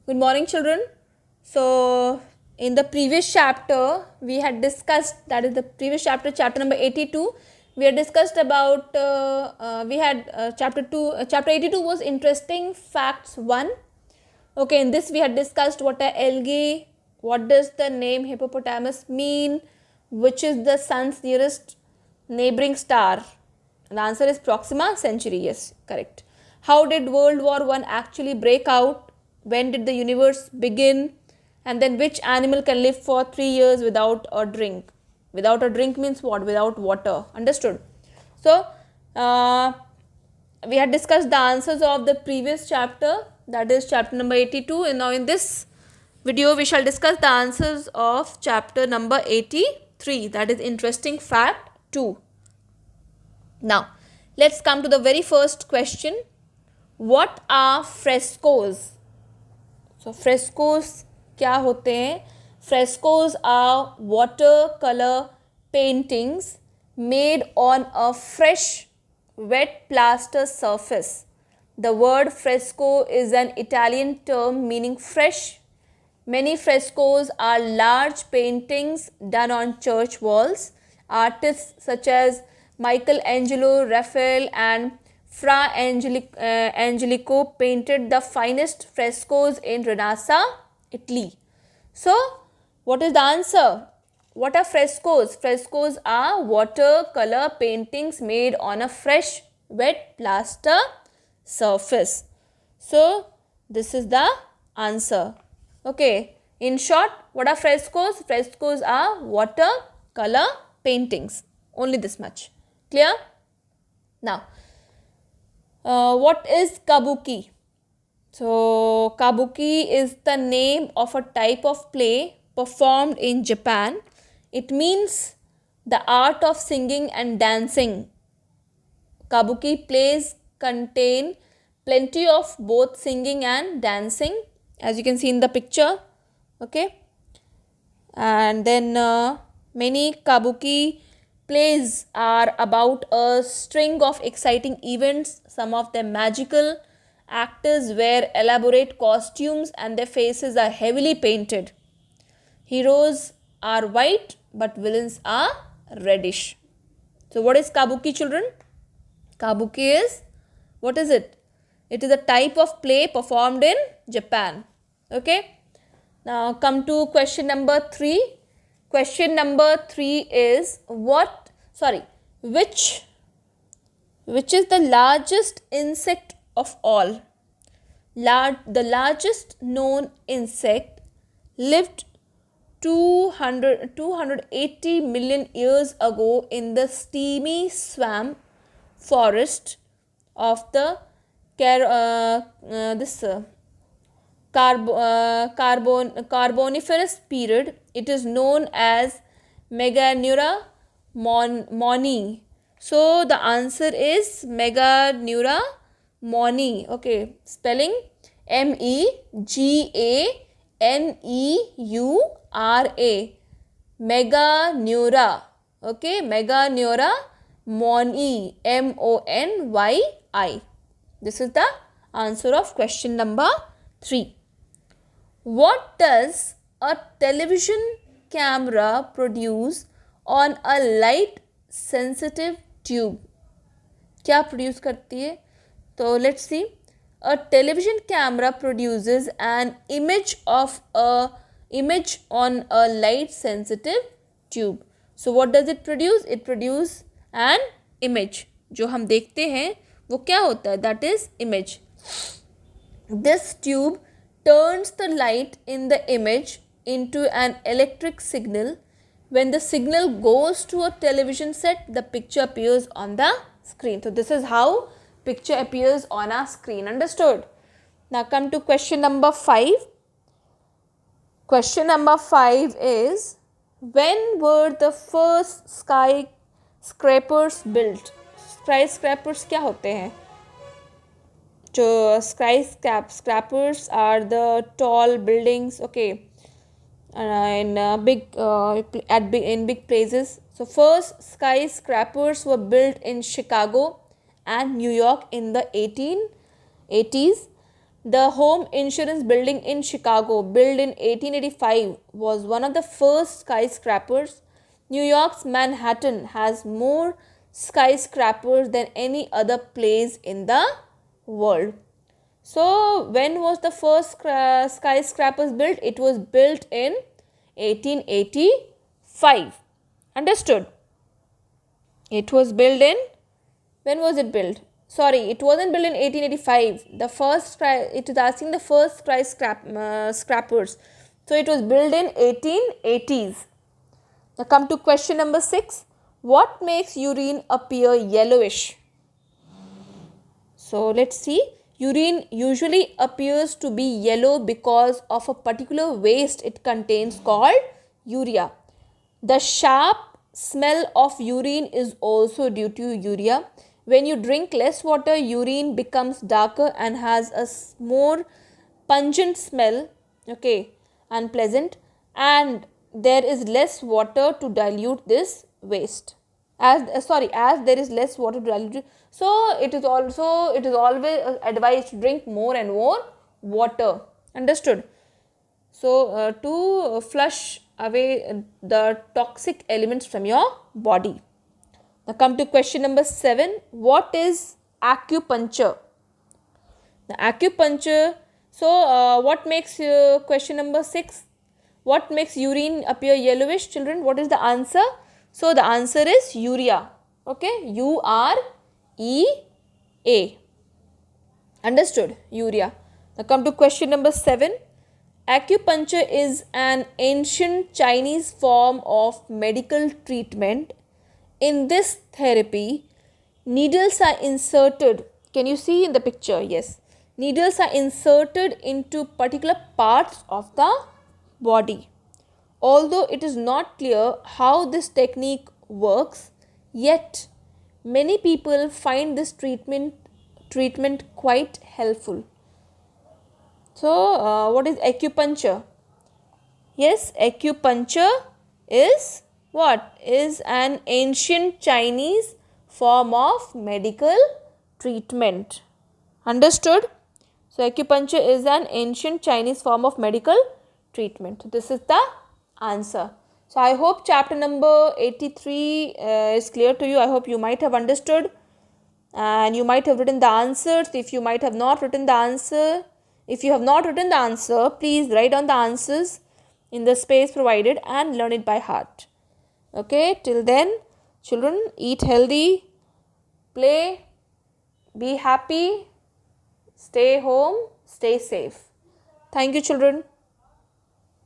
Good morning, children. So, in the previous chapter, we had discussed, that is the previous chapter, chapter number 82. We had discussed about, chapter 2, chapter 82 was interesting facts 1. Okay, in this we had discussed what are algae, what does the name hippopotamus mean, which is the sun's nearest neighboring star. The answer is Proxima Centauri. Yes, correct. How did World War I actually break out? When did the universe begin? And then which animal can live for 3 years without a drink? Without a drink means what? Without water. Understood? So, we had discussed the answers of the previous chapter, that is chapter number 82, and now in this video we shall discuss the answers of chapter number 83, that is interesting fact 2. Now, let's come to the very first question. What are frescoes? So, frescoes क्या होते हैं? Frescoes are watercolor paintings made on a fresh wet plaster surface. The word fresco is an Italian term meaning fresh. Many frescoes are large paintings done on church walls. Artists such as Michelangelo, Raphael and Fra Angelico painted the finest frescoes in Renaissance, Italy. So, what is the answer? What are frescoes? Frescoes are watercolor paintings made on a fresh wet plaster surface. So, this is the answer. Okay, in short, what are frescoes? Frescoes are watercolor paintings. Only this much. Clear? Now, what is kabuki? So, kabuki is the name of a type of play performed in Japan. It means the art of singing and dancing. Kabuki plays contain plenty of both singing and dancing, as you can see in the picture. Okay, and then many kabuki plays are about a string of exciting events, some of them magical. Actors wear elaborate costumes and their faces are heavily painted. Heroes are white but villains are reddish. So what is kabuki, children? Kabuki is, what is it? It is a type of play performed in Japan. Okay. Now come to question number 3. Question number 3 is which is the largest insect of all? The largest known insect lived 280 million years ago in the steamy swamp forest of the Carboniferous period. It is known as Meganeura moni. So the answer is Meganeura moni. Okay, spelling Meganeura. Meganeura. Okay, Meganeura moni. MONYI. This is the answer of question number 3. What does a television camera produce on a light sensitive tube? क्या produce करती है? So let's see. A television camera produces an image on a light sensitive tube. So what does it produce? It produces an image. जो हम देखते हैं वो क्या होता है? That is image. This tube turns the light in the image into an electric signal. When the signal goes to a television set, the picture appears on the screen. So this is how picture appears on our screen. Understood? Now come to question number 5. Question number 5 is, when were the first skyscrapers built? Skyscrapers क्या होते हैं? So skyscrapers are the tall buildings, okay, in big places. So first skyscrapers were built in Chicago and New York in the 1880s. The home insurance building in Chicago, built in 1885, was one of the first skyscrapers. New York's Manhattan has more skyscrapers than any other place in the world. So, when was the first skyscrapers built? It was built in 1885. Understood? It was built in, when was it built? Sorry, it wasn't built in 1885. The first, it is asking the first skyscrapers. So, it was built in 1880s. Now, come to question number 6. What makes urine appear yellowish? So, let's see. Urine usually appears to be yellow because of a particular waste it contains called urea. The sharp smell of urine is also due to urea. When you drink less water, urine becomes darker and has a more pungent smell, okay, unpleasant, and there is less water to dilute this waste. As there is less water to dilute it, so it is always advised to drink more and more water. Understood? So to flush away the toxic elements from your body. Now come to question number 7. What is acupuncture? The acupuncture. So what makes question number 6? What makes urine appear yellowish, children? What is the answer? So the answer is urea. Okay, urea. Understood? Urea. Now come to question number 7. Acupuncture is an ancient Chinese form of medical treatment. In this therapy, needles are inserted. Can you see in the picture? Yes. Needles are inserted into particular parts of the body. Although it is not clear how this technique works, yet many people find this treatment quite helpful. So, what is acupuncture? Yes, acupuncture is what? Is an ancient Chinese form of medical treatment. Understood? So, acupuncture is an ancient Chinese form of medical treatment. This is the answer. So, I hope chapter number 83 is clear to you. I hope you might have understood and you might have written the answers. If you might have not written the answer, if you have not written the answer, please write down the answers in the space provided and learn it by heart. Okay, till then, children, eat healthy, play, be happy, stay home, stay safe. Thank you, children.